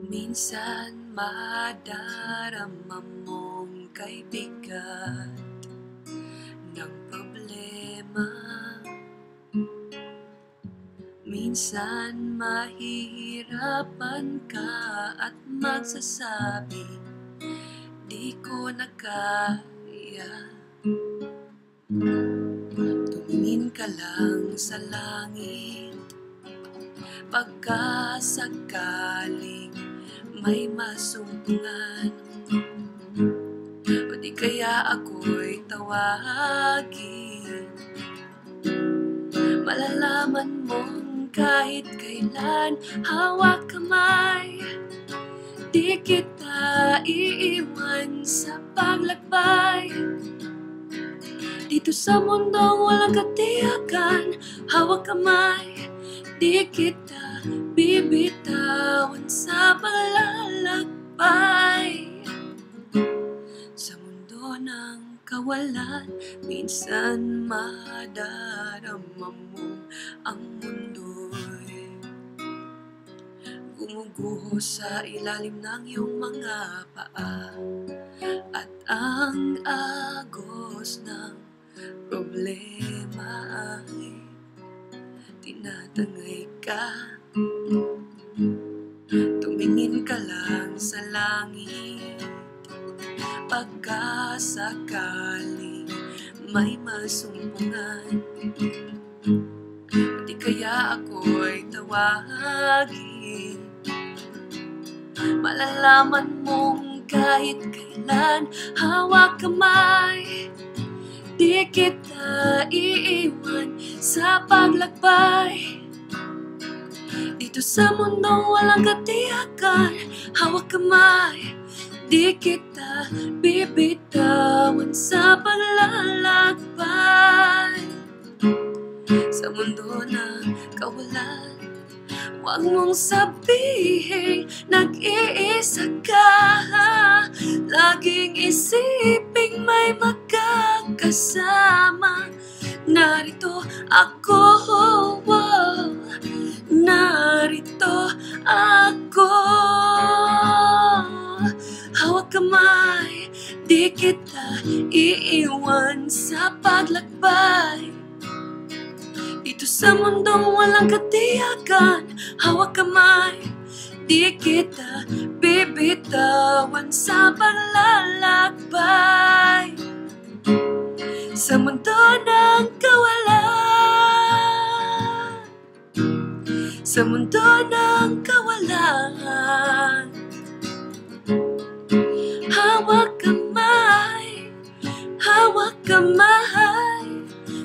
Minsan madarama mong kay bigat ng problema. Minsan mahihirapan ka at magsasabi, di ko na kaya. Tumingin ka lang sa langit, pagkasakaling may masumpungan, o di kaya ako'y tawagin. Malalaman mong kahit kailan hawak kamay, di kita iiwan sa paglakbay. Dito sa mundong walang katiyakan, hawak kamay, di kita bibitawan sa paglalakbay. Sa mundo ng kawalan, minsan madarama mo ang mundo'y gumuguho sa ilalim ng iyong mga paa, at ang agos ng problema ay tinatangay ka. Tumingin ka lang sa langit, pagkasakaling may masumpungan, di kaya ako'y tawagin. Malalaman mong kahit kailan hawak kamay, di kita iiwan sa paglakbay. Dito sa mundong walang katiyakan, hawak kamay, di kita bibitawan sa paglalakbay. Sa mundo ng kawalan, huwag mong sabihin nag-iisa ka. Laging isiping may magkakasama. Narito ako, narito ako. Hawak kamay, di kita iiwan sa paglakbay. Dito sa mundong walang katiyakan, hawak kamay, di kita bibitawan sa paglalakbay. Sa mundo ng kawalan, sa mundo ng kawalan, hawak kamay, hawak kamay,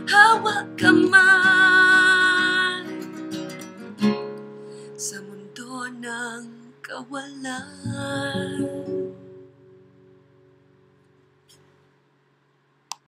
hawak kamay. Sa mundo ng kawalan.